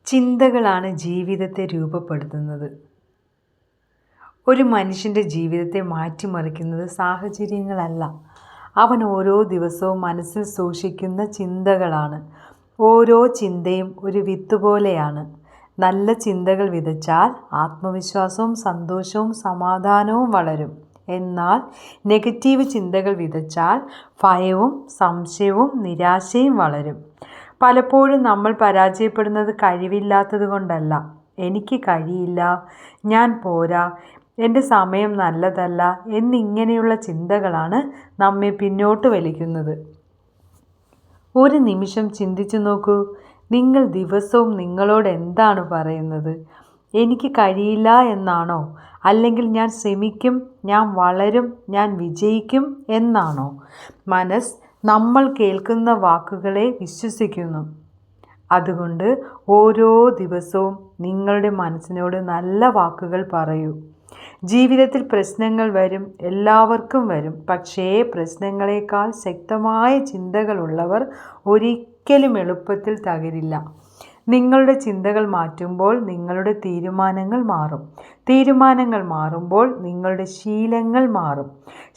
ചിന്തകളാണ് ജീവിതത്തെ രൂപപ്പെടുത്തുന്നത്. ഒരു മനുഷ്യൻ്റെ ജീവിതത്തെ മാറ്റിമറിക്കുന്നത് സാഹചര്യങ്ങളല്ല, അവൻ ഓരോ ദിവസവും മനസ്സിൽ സൂക്ഷിക്കുന്ന ചിന്തകളാണ്. ഓരോ ചിന്തയും ഒരു വിത്ത് പോലെയാണ്. നല്ല ചിന്തകൾ വിതച്ചാൽ ആത്മവിശ്വാസവും സന്തോഷവും സമാധാനവും വളരും. എന്നാൽ നെഗറ്റീവ് ചിന്തകൾ വിതച്ചാൽ ഭയവും സംശയവും നിരാശയും വളരും. പലപ്പോഴും നമ്മൾ പരാജയപ്പെടുന്നത് കഴിവില്ലാത്തത് കൊണ്ടല്ല, എനിക്ക് കഴിയില്ല, ഞാൻ പോരാ, എൻ്റെ സമയം നല്ലതല്ല എന്നിങ്ങനെയുള്ള ചിന്തകളാണ് നമ്മെ പിന്നോട്ട് വലിക്കുന്നത്. ഒരു നിമിഷം ചിന്തിച്ചു നോക്കൂ, നിങ്ങൾ ദിവസവും നിങ്ങളോട് എന്താണ് പറയുന്നത്? എനിക്ക് കഴിയില്ല എന്നാണോ? അല്ലെങ്കിൽ ഞാൻ ശ്രമിക്കും, ഞാൻ വളരും, ഞാൻ വിജയിക്കും എന്നാണോ? മനസ്സ് നമ്മൾ കേൾക്കുന്ന വാക്കുകളെ വിശ്വസിക്കുന്നു. അതുകൊണ്ട് ഓരോ ദിവസവും നിങ്ങളുടെ മനസ്സിനോട് നല്ല വാക്കുകൾ പറയൂ. ജീവിതത്തിൽ പ്രശ്നങ്ങൾ വരും, എല്ലാവർക്കും വരും. പക്ഷേ പ്രശ്നങ്ങളെക്കാൾ ശക്തമായ ചിന്തകളുള്ളവർ ഒരിക്കലും എളുപ്പത്തിൽ തകരില്ല. നിങ്ങളുടെ ചിന്തകൾ മാറ്റുമ്പോൾ നിങ്ങളുടെ തീരുമാനങ്ങൾ മാറും. തീരുമാനങ്ങൾ മാറുമ്പോൾ നിങ്ങളുടെ ശീലങ്ങൾ മാറും.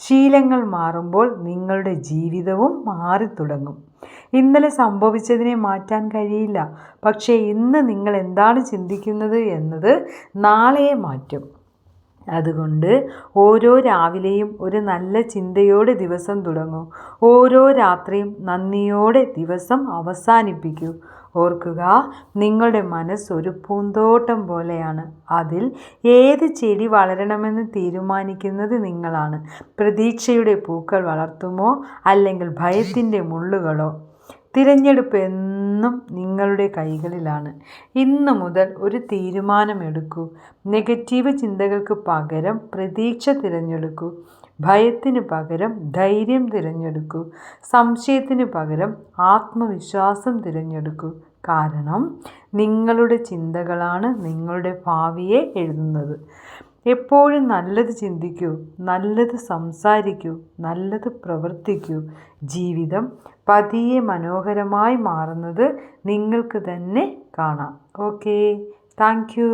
ശീലങ്ങൾ മാറുമ്പോൾ നിങ്ങളുടെ ജീവിതവും മാറിത്തുടങ്ങും. ഇന്നലെ സംഭവിച്ചതിനെ മാറ്റാൻ കഴിയില്ല, പക്ഷേ ഇന്ന് നിങ്ങൾ എന്താണ് ചിന്തിക്കുന്നത് എന്നത് നാളെയെ മാറ്റും. അതുകൊണ്ട് ഓരോ രാവിലെയും ഒരു നല്ല ചിന്തയോടെ ദിവസം തുടങ്ങൂ. ഓരോ രാത്രിയും നന്ദിയോടെ ദിവസം അവസാനിപ്പിക്കൂ. ഓർക്കുക, നിങ്ങളുടെ മനസ്സ് ഒരു പൂന്തോട്ടം പോലെയാണ്. അതിൽ ഏത് ചെടി വളരണമെന്ന് തീരുമാനിക്കുന്നത് നിങ്ങളാണ്. പ്രതീക്ഷയുടെ പൂക്കൾ വളർത്തുമോ അല്ലെങ്കിൽ ഭയത്തിൻ്റെ മുള്ളുകളോ? തിരഞ്ഞെടുപ്പ് എന്നും നിങ്ങളുടെ കൈകളിലാണ്. ഇന്നു മുതൽ ഒരു തീരുമാനമെടുക്കൂ. നെഗറ്റീവ് ചിന്തകൾക്ക് പകരം പ്രതീക്ഷ തിരഞ്ഞെടുക്കൂ. ഭയത്തിന് പകരം ധൈര്യം തിരഞ്ഞെടുക്കൂ. സംശയത്തിന് പകരം ആത്മവിശ്വാസം തിരഞ്ഞെടുക്കൂ. കാരണം നിങ്ങളുടെ ചിന്തകളാണ് നിങ്ങളുടെ ഭാവിയെ എഴുതുന്നത്. എപ്പോഴും നല്ലത് ചിന്തിക്കൂ, നല്ലത് സംസാരിക്കൂ, നല്ലത് പ്രവർത്തിക്കൂ. ജീവിതം പതിയെ മനോഹരമായി മാറുന്നത് നിങ്ങൾക്ക് തന്നെ കാണാം. Okay, thank you.